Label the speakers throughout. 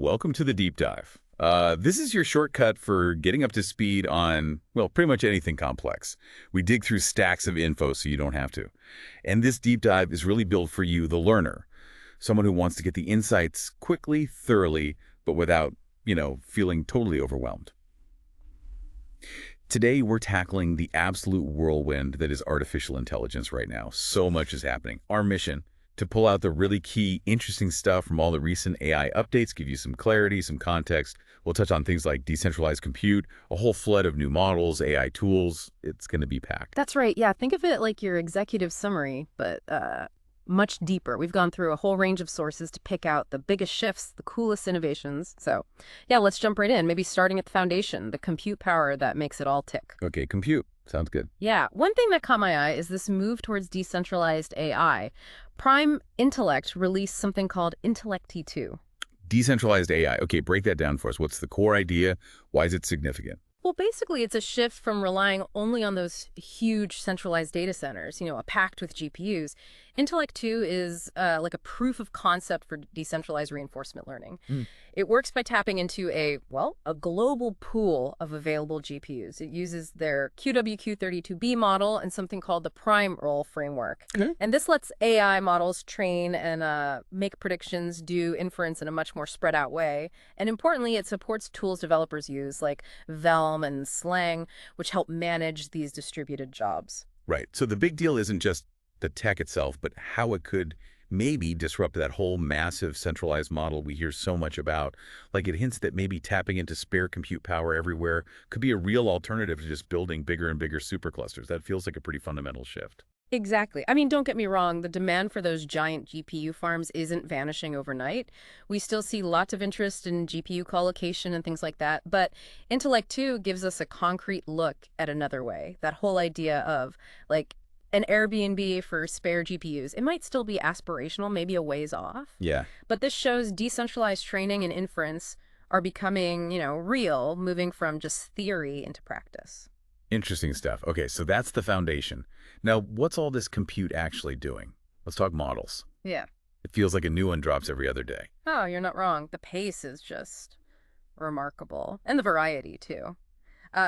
Speaker 1: welcome to the deep dive. This is your shortcut for getting up to speed on, well, pretty much anything complex. We dig through stacks of info so you don't have to. And this deep dive is really built for you, the learner, someone who wants to get the insights quickly, thoroughly, but without, feeling totally overwhelmed. Today, we're tackling the absolute whirlwind that is artificial intelligence right now. So much is happening. Our mission, to pull out the really key, interesting stuff from all the recent AI updates, give you some clarity, some context. We'll touch on things like decentralized compute, a whole flood of new models, AI tools. It's going to be packed.
Speaker 2: That's right. Yeah, think of it like your executive summary, but much deeper. We've gone through a whole range of sources to pick out the biggest shifts, the coolest innovations. So yeah, let's jump right in, maybe starting at the foundation, the compute power that makes it all tick.
Speaker 1: Okay, compute. Sounds good.
Speaker 2: Yeah, one thing that caught my eye is this move towards decentralized AI. Prime Intellect released something called Intellect-T2.
Speaker 1: Decentralized AI. Okay, break that down for us. What's the core idea? Why is it significant?
Speaker 2: Well, basically, it's a shift from relying only on those huge centralized data centers, packed with GPUs. Intellect 2 is like a proof of concept for decentralized reinforcement learning. It works by tapping into a global pool of available GPUs. It uses their QWQ32B model and something called the Prime Role Framework. And this lets AI models train and make predictions, do inference in a much more spread out way. And importantly, it supports tools developers use like Velm and Slang, which help manage these distributed jobs.
Speaker 1: Right. So the big deal isn't just the tech itself, but how it could maybe disrupt that whole massive centralized model we hear so much about. Like it hints that maybe tapping into spare compute power everywhere could be a real alternative to just building bigger and bigger superclusters. That feels like a pretty fundamental shift.
Speaker 2: Exactly. I mean, don't get me wrong, the demand for those giant GPU farms isn't vanishing overnight. We still see lots of interest in GPU collocation and things like that, but Intellect 2 gives us a concrete look at another way. That whole idea of like an Airbnb for spare GPUs. It might still be aspirational, maybe a ways off.
Speaker 1: Yeah.
Speaker 2: But this shows decentralized training and inference are becoming, real, moving from just theory into practice.
Speaker 1: Interesting stuff. Okay, so that's the foundation. Now, what's all this compute actually doing? Let's talk models.
Speaker 2: Yeah.
Speaker 1: It feels like a new one drops every other day.
Speaker 2: Oh, you're not wrong. The pace is just remarkable. And the variety, too.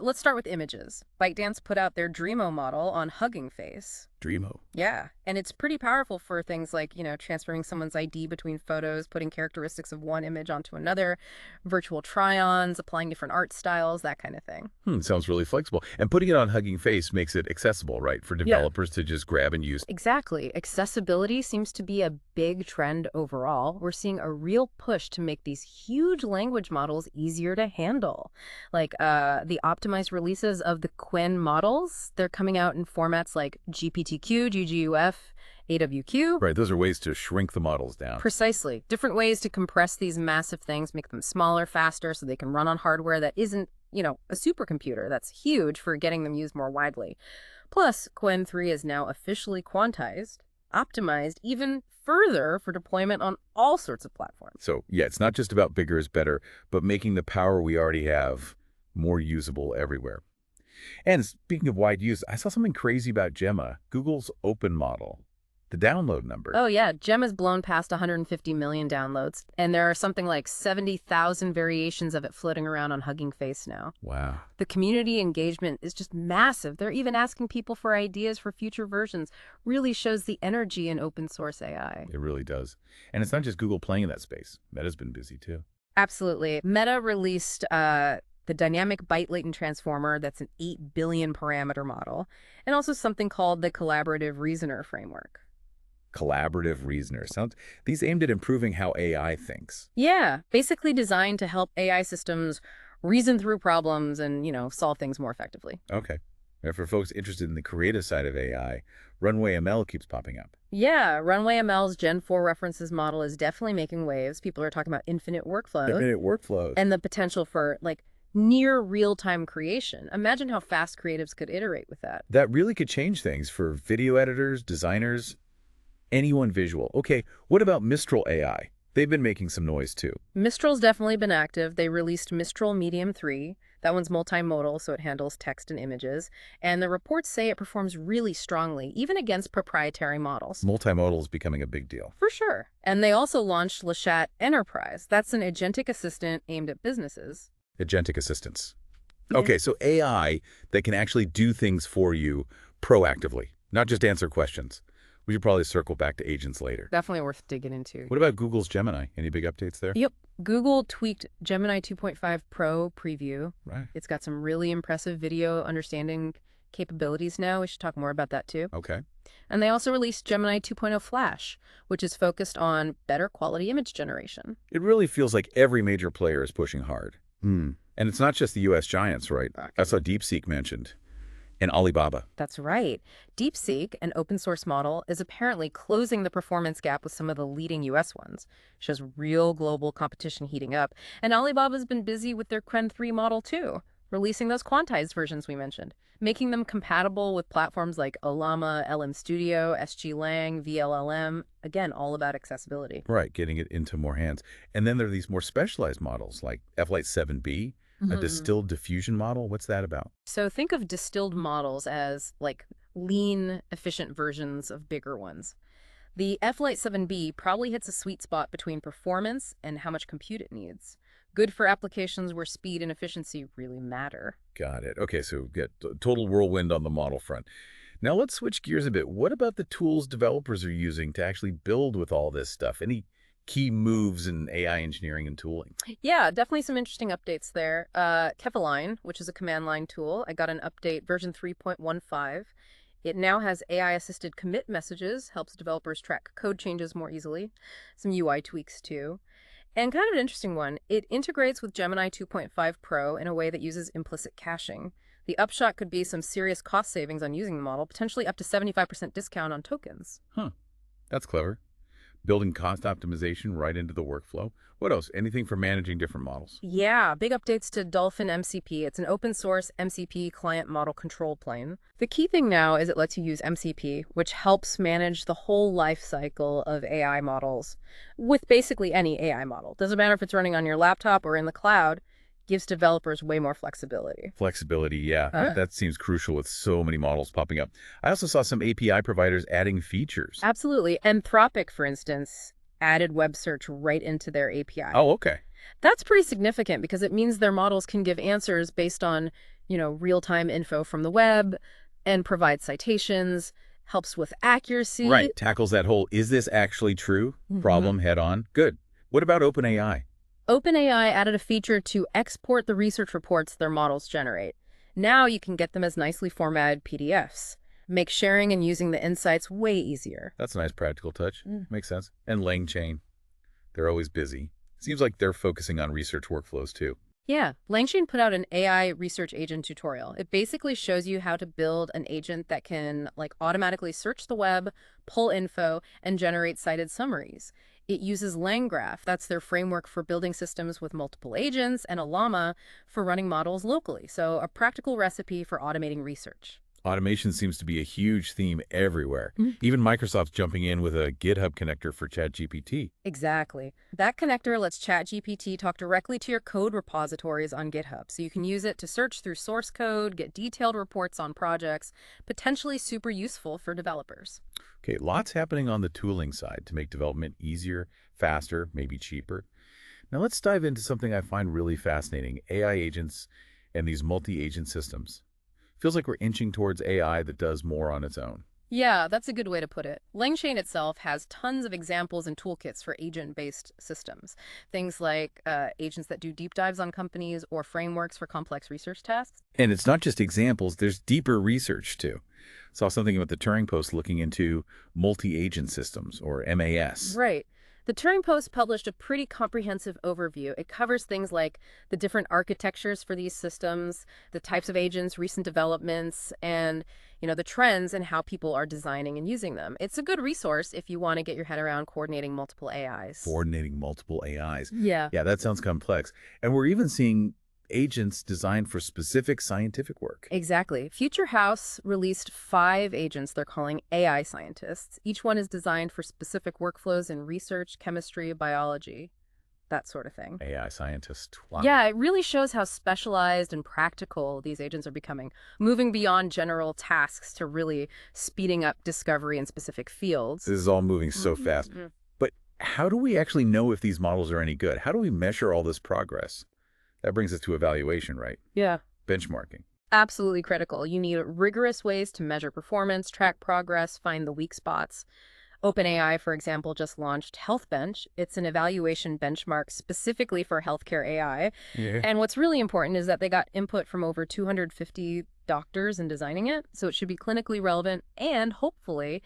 Speaker 2: Let's start with images. ByteDance put out their Dreamo model on Hugging Face.
Speaker 1: Dreamo.
Speaker 2: Yeah, and it's pretty powerful for things like, transferring someone's ID between photos, putting characteristics of one image onto another, virtual try-ons, applying different art styles, that kind of thing.
Speaker 1: Sounds really flexible. And putting it on Hugging Face makes it accessible, right, for developers to just grab and use.
Speaker 2: Exactly. Accessibility seems to be a big trend overall. We're seeing a real push to make these huge language models easier to handle. Like the optimized releases of the Qwen models, they're coming out in formats like GPTQ, GGUF, AWQ.
Speaker 1: Right, those are ways to shrink the models down.
Speaker 2: Precisely. Different ways to compress these massive things, make them smaller, faster, so they can run on hardware that isn't, a supercomputer. That's huge for getting them used more widely. Plus, Qwen 3 is now officially quantized, optimized even further for deployment on all sorts of platforms.
Speaker 1: So, yeah, it's not just about bigger is better, but making the power we already have more usable everywhere. And speaking of wide use, I saw something crazy about Gemma, Google's open model. The download number.
Speaker 2: Oh, yeah. Gemma's blown past 150 million downloads, and there are something like 70,000 variations of it floating around on Hugging Face now.
Speaker 1: Wow.
Speaker 2: The community engagement is just massive. They're even asking people for ideas for future versions. Really shows the energy in open source AI.
Speaker 1: It really does. And it's not just Google playing in that space. Meta's been busy, too.
Speaker 2: Absolutely. Meta released the dynamic byte latent transformer, that's an 8 billion parameter model, and also something called the collaborative reasoner framework.
Speaker 1: Collaborative reasoner. These aimed at improving how AI thinks.
Speaker 2: Yeah, basically designed to help AI systems reason through problems and, solve things more effectively.
Speaker 1: Okay. Now, for folks interested in the creative side of AI, Runway ML keeps popping up.
Speaker 2: Yeah, Runway ML's Gen 4 references model is definitely making waves. People are talking about infinite workflows.
Speaker 1: Infinite workflows.
Speaker 2: And the potential for, near real-time creation. Imagine how fast creatives could iterate with that.
Speaker 1: That really could change things for video editors, designers, anyone visual. Okay, what about Mistral AI? They've been making some noise, too.
Speaker 2: Mistral's definitely been active. They released Mistral Medium 3. That one's multimodal, so it handles text and images. And the reports say it performs really strongly, even against proprietary models.
Speaker 1: Multimodal is becoming a big deal.
Speaker 2: For sure. And they also launched Lechat Enterprise. That's an agentic assistant aimed at businesses.
Speaker 1: Agentic assistance.
Speaker 2: Yeah.
Speaker 1: Okay, so AI that can actually do things for you proactively, not just answer questions. We should probably circle back to agents later.
Speaker 2: Definitely worth digging into.
Speaker 1: What about Google's Gemini? Any big updates there?
Speaker 2: Yep. Google tweaked Gemini 2.5 Pro preview.
Speaker 1: Right.
Speaker 2: It's got some really impressive video understanding capabilities now. We should talk more about that too.
Speaker 1: Okay.
Speaker 2: And they also released Gemini 2.0 Flash, which is focused on better quality image generation.
Speaker 1: It really feels like every major player is pushing hard. And it's not just the U.S. giants, right? I saw DeepSeek mentioned. And Alibaba.
Speaker 2: That's right. DeepSeek, an open source model, is apparently closing the performance gap with some of the leading US ones. Shows real global competition heating up. And Alibaba's been busy with their Qwen 3 model too, releasing those quantized versions we mentioned, making them compatible with platforms like Ollama, LM Studio, SGLang, VLLM. Again, all about accessibility.
Speaker 1: Right, getting it into more hands. And then there are these more specialized models like F-Lite 7B, a distilled diffusion model. What's that about?
Speaker 2: So think of distilled models as like lean, efficient versions of bigger ones. The F-Lite 7B probably hits a sweet spot between performance and how much compute it needs. Good for applications where speed and efficiency really matter.
Speaker 1: Got it. Okay, so get total whirlwind on the model front. Now let's switch gears a bit. What about the tools developers are using to actually build with all this stuff? Any key moves in AI engineering and tooling?
Speaker 2: Yeah, definitely some interesting updates there. Kevaline, which is a command line tool, I got an update, version 3.15. It now has AI-assisted commit messages, helps developers track code changes more easily. Some UI tweaks, too. And kind of an interesting one, it integrates with Gemini 2.5 Pro in a way that uses implicit caching. The upshot could be some serious cost savings on using the model, potentially up to 75% discount on tokens.
Speaker 1: Huh. That's clever. Building cost optimization right into the workflow. What else? Anything for managing different models?
Speaker 2: Yeah, big updates to Dolphin MCP. It's an open source MCP client model control plane. The key thing now is it lets you use MCP, which helps manage the whole life cycle of AI models with basically any AI model. Doesn't matter if it's running on your laptop or in the cloud, gives developers way more flexibility.
Speaker 1: Flexibility, yeah. That seems crucial with so many models popping up. I also saw some API providers adding features.
Speaker 2: Absolutely. Anthropic, for instance, added web search right into their API.
Speaker 1: Oh, okay.
Speaker 2: That's pretty significant because it means their models can give answers based on, real-time info from the web and provide citations, helps with accuracy.
Speaker 1: Right. Tackles that whole, is this actually true problem head on. Good. What about OpenAI?
Speaker 2: OpenAI added a feature to export the research reports their models generate. Now you can get them as nicely formatted PDFs. Make sharing and using the insights way easier.
Speaker 1: That's a nice practical touch. Makes sense. And LangChain. They're always busy. Seems like they're focusing on research workflows too.
Speaker 2: Yeah, LangChain put out an AI research agent tutorial. It basically shows you how to build an agent that can automatically search the web, pull info, and generate cited summaries. It uses LangGraph, that's their framework for building systems with multiple agents, and Ollama for running models locally. So a practical recipe for automating research.
Speaker 1: Automation seems to be a huge theme everywhere. Even Microsoft's jumping in with a GitHub connector for ChatGPT.
Speaker 2: Exactly. That connector lets ChatGPT talk directly to your code repositories on GitHub, so you can use it to search through source code, get detailed reports on projects, potentially super useful for developers.
Speaker 1: Okay, lots happening on the tooling side to make development easier, faster, maybe cheaper. Now let's dive into something I find really fascinating, AI agents and these multi-agent systems. Feels like we're inching towards AI that does more on its own.
Speaker 2: Yeah, that's a good way to put it. LangChain itself has tons of examples and toolkits for agent-based systems. Things like agents that do deep dives on companies or frameworks for complex research tasks.
Speaker 1: And it's not just examples, there's deeper research too. Saw something about the Turing Post looking into multi-agent systems, or MAS.
Speaker 2: Right. The Turing Post published a pretty comprehensive overview. It covers things like the different architectures for these systems, the types of agents, recent developments, and the trends and how people are designing and using them. It's a good resource if you want to get your head around coordinating multiple AIs.
Speaker 1: Coordinating multiple AIs.
Speaker 2: Yeah.
Speaker 1: Yeah, that sounds complex. And we're even seeing agents designed for specific scientific work.
Speaker 2: Exactly. Future House released 5 agents they're calling AI scientists. Each one is designed for specific workflows in research, chemistry, biology, that sort of thing.
Speaker 1: AI scientist. Wow.
Speaker 2: Yeah, it really shows how specialized and practical these agents are becoming, moving beyond general tasks to really speeding up discovery in specific fields.
Speaker 1: This is all moving so fast. But how do we actually know if these models are any good? How do we measure all this progress? That brings us to evaluation, right?
Speaker 2: Yeah.
Speaker 1: Benchmarking.
Speaker 2: Absolutely critical. You need rigorous ways to measure performance, track progress, find the weak spots. OpenAI, for example, just launched HealthBench. It's an evaluation benchmark specifically for healthcare AI.
Speaker 1: Yeah.
Speaker 2: And what's really important is that they got input from over 250 doctors in designing it, so it should be clinically relevant and hopefully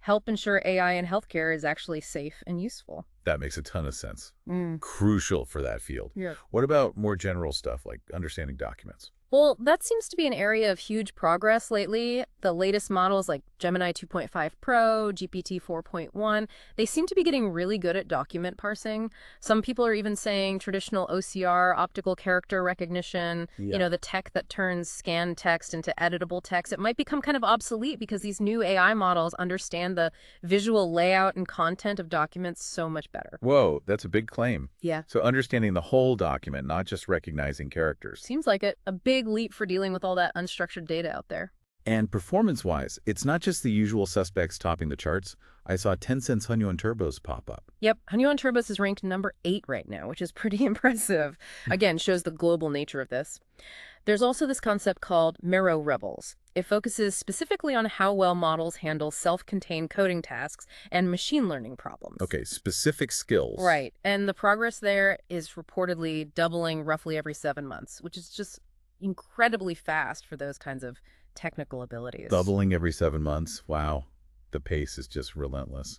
Speaker 2: help ensure AI in healthcare is actually safe and useful.
Speaker 1: That makes a ton of sense. Crucial for that field.
Speaker 2: Yeah.
Speaker 1: What about more general stuff like understanding documents?
Speaker 2: Well, that seems to be an area of huge progress lately. The latest models like Gemini 2.5 Pro, GPT 4.1, they seem to be getting really good at document parsing. Some people are even saying traditional OCR, optical character recognition, the tech that turns scanned text into editable text, it might become kind of obsolete because these new AI models understand the visual layout and content of documents so much better.
Speaker 1: Whoa, that's a big claim.
Speaker 2: Yeah.
Speaker 1: So understanding the whole document, not just recognizing characters.
Speaker 2: Seems like it. A big leap for dealing with all that unstructured data out there.
Speaker 1: And performance-wise, it's not just the usual suspects topping the charts. I saw Tencent's Hunyuan Turbos pop up.
Speaker 2: Yep, Hunyuan Turbos is ranked number 8 right now, which is pretty impressive. Again, shows the global nature of this. There's also this concept called Mero Rebels. It focuses specifically on how well models handle self-contained coding tasks and machine learning problems.
Speaker 1: Okay, specific skills.
Speaker 2: Right, and the progress there is reportedly doubling roughly every 7 months, which is just incredibly fast for those kinds of technical abilities.
Speaker 1: Doubling every 7 months. Wow. The pace is just relentless.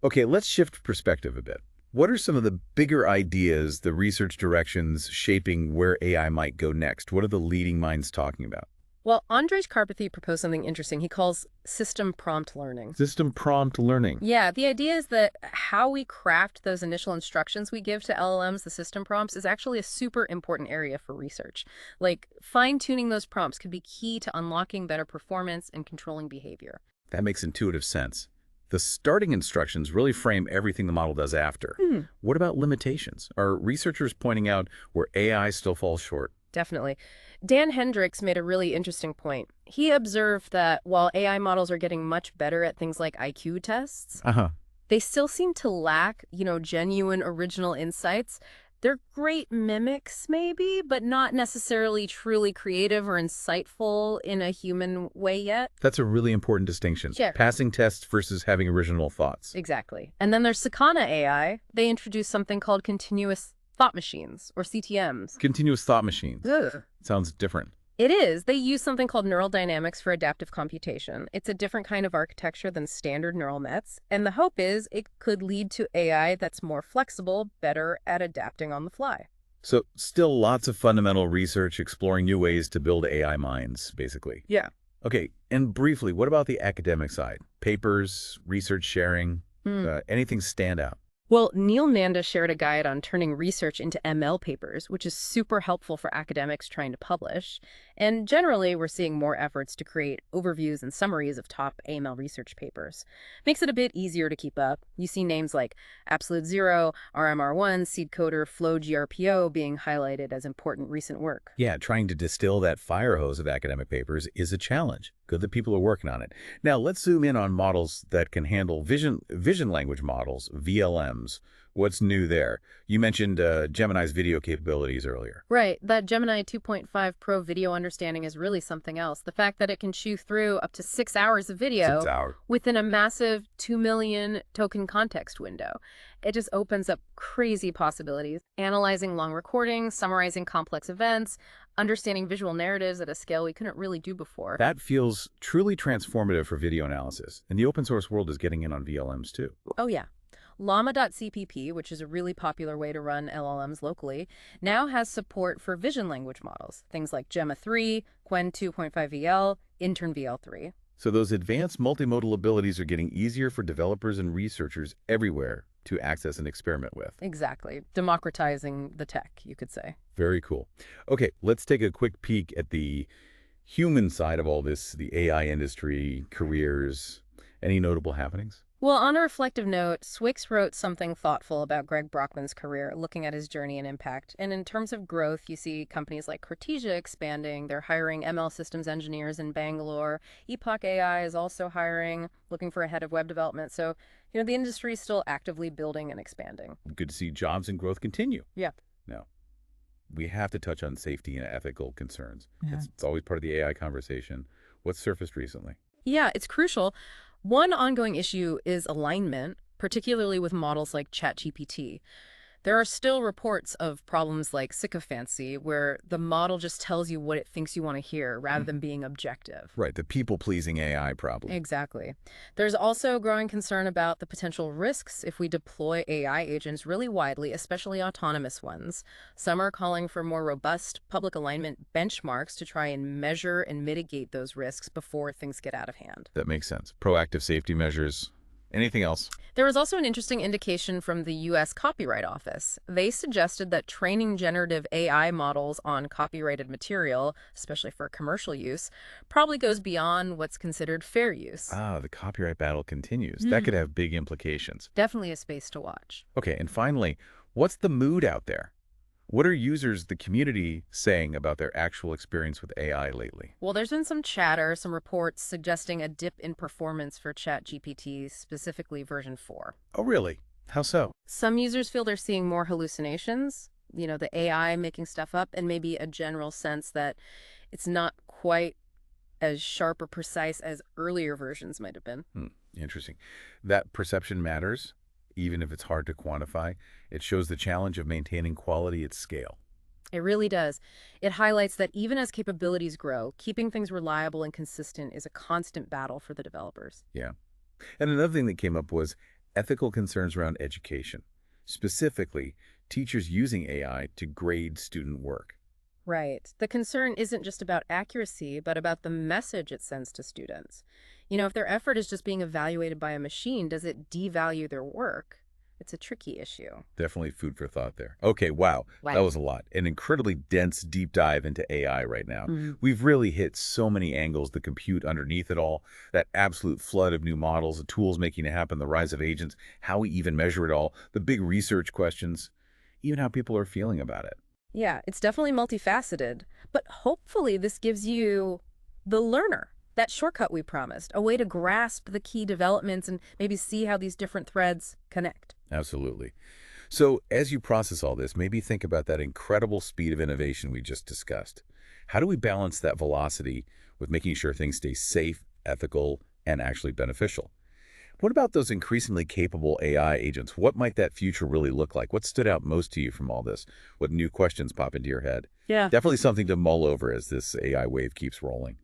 Speaker 1: Okay, let's shift perspective a bit. What are some of the bigger ideas, the research directions shaping where AI might go next? What are the leading minds talking about?
Speaker 2: Well, Andrej Karpathy proposed something interesting he calls system prompt learning.
Speaker 1: System prompt learning.
Speaker 2: Yeah, the idea is that how we craft those initial instructions we give to LLMs, the system prompts, is actually a super important area for research. Like, fine-tuning those prompts could be key to unlocking better performance and controlling behavior.
Speaker 1: That makes intuitive sense. The starting instructions really frame everything the model does after. What about limitations? Are researchers pointing out where AI still falls short?
Speaker 2: Definitely. Dan Hendricks made a really interesting point. He observed that while AI models are getting much better at things like IQ tests, they still seem to lack, genuine original insights. They're great mimics, maybe, but not necessarily truly creative or insightful in a human way yet.
Speaker 1: That's a really important distinction.
Speaker 2: Sure.
Speaker 1: Passing tests versus having original thoughts.
Speaker 2: Exactly. And then there's Sakana AI. They introduced something called continuous thought machines, or CTMs.
Speaker 1: Continuous thought machines.
Speaker 2: Ugh.
Speaker 1: Sounds different.
Speaker 2: It is. They use something called neural dynamics for adaptive computation. It's a different kind of architecture than standard neural nets, and the hope is it could lead to AI that's more flexible, better at adapting on the fly.
Speaker 1: So still lots of fundamental research exploring new ways to build AI minds, basically.
Speaker 2: Yeah.
Speaker 1: Okay, and briefly, what about the academic side? Papers, research sharing, anything stand out?
Speaker 2: Well, Neil Nanda shared a guide on turning research into ML papers, which is super helpful for academics trying to publish. And generally, we're seeing more efforts to create overviews and summaries of top AML research papers. Makes it a bit easier to keep up. You see names like Absolute Zero, RMR1, SeedCoder, FlowGRPO being highlighted as important recent work.
Speaker 1: Yeah, trying to distill that fire hose of academic papers is a challenge. Good that people are working on it. Now, let's zoom in on models that can handle vision language models, VLMs. What's new there? You mentioned Gemini's video capabilities earlier.
Speaker 2: Right. That Gemini 2.5 Pro video understanding is really something else. The fact that it can chew through up to 6 hours of video within a massive 2 million token context window. It just opens up crazy possibilities. Analyzing long recordings, summarizing complex events, understanding visual narratives at a scale we couldn't really do before.
Speaker 1: That feels truly transformative for video analysis. And the open source world is getting in on VLMs too.
Speaker 2: Oh, yeah. Llama.cpp, which is a really popular way to run LLMs locally, now has support for vision language models, things like Gemma 3, Qwen 2.5VL, Intern VL3.
Speaker 1: So those advanced multimodal abilities are getting easier for developers and researchers everywhere to access and experiment with.
Speaker 2: Exactly. Democratizing the tech, you could say.
Speaker 1: Very cool. Okay, let's take a quick peek at the human side of all this, the AI industry, careers. Any notable happenings?
Speaker 2: Well, on a reflective note, Swix wrote something thoughtful about Greg Brockman's career, looking at his journey and impact. And in terms of growth, you see companies like Cortesia expanding. They're hiring ML systems engineers in Bangalore. Epoch AI is also hiring, looking for a head of web development. So, the industry is still actively building and expanding.
Speaker 1: Good to see jobs and growth continue.
Speaker 2: Yep.
Speaker 1: Now, we have to touch on safety and ethical concerns.
Speaker 2: Yeah.
Speaker 1: It's always part of the AI conversation. What's surfaced recently?
Speaker 2: Yeah, it's crucial. One ongoing issue is alignment, particularly with models like ChatGPT. There are still reports of problems like sycophancy, where the model just tells you what it thinks you want to hear rather than being objective.
Speaker 1: Right, the people-pleasing AI problem.
Speaker 2: Exactly. There's also growing concern about the potential risks if we deploy AI agents really widely, especially autonomous ones. Some are calling for more robust public alignment benchmarks to try and measure and mitigate those risks before things get out of hand.
Speaker 1: That makes sense. Proactive safety measures. Anything else?
Speaker 2: There was also an interesting indication from the U.S. Copyright Office. They suggested that training generative AI models on copyrighted material, especially for commercial use, probably goes beyond what's considered fair use.
Speaker 1: The copyright battle continues. That could have big implications.
Speaker 2: Definitely a space to watch.
Speaker 1: Okay, and finally, what's the mood out there? What are users, the community, saying about their actual experience with AI lately?
Speaker 2: Well, there's been some chatter, some reports suggesting a dip in performance for ChatGPT, specifically version 4.
Speaker 1: Oh, really? How so?
Speaker 2: Some users feel they're seeing more hallucinations, the AI making stuff up, and maybe a general sense that it's not quite as sharp or precise as earlier versions might have been.
Speaker 1: Interesting. That perception matters, even if it's hard to quantify. It shows the challenge of maintaining quality at scale.
Speaker 2: It really does. It highlights that even as capabilities grow, keeping things reliable and consistent is a constant battle for the developers.
Speaker 1: Yeah. And another thing that came up was ethical concerns around education, specifically teachers using AI to grade student work.
Speaker 2: Right. The concern isn't just about accuracy, but about the message it sends to students. If their effort is just being evaluated by a machine, does it devalue their work? It's a tricky issue.
Speaker 1: Definitely food for thought there. Okay, wow. That was a lot. An incredibly dense deep dive into AI right now. We've really hit so many angles, the compute underneath it all, that absolute flood of new models, the tools making it happen, the rise of agents, how we even measure it all, the big research questions, even how people are feeling about it.
Speaker 2: Yeah, it's definitely multifaceted, but hopefully this gives you the learner, that shortcut we promised, a way to grasp the key developments and maybe see how these different threads connect.
Speaker 1: Absolutely. So as you process all this, maybe think about that incredible speed of innovation we just discussed. How do we balance that velocity with making sure things stay safe, ethical, and actually beneficial? What about those increasingly capable AI agents? What might that future really look like? What stood out most to you from all this? What new questions pop into your head?
Speaker 2: Yeah.
Speaker 1: Definitely something to mull over as this AI wave keeps rolling.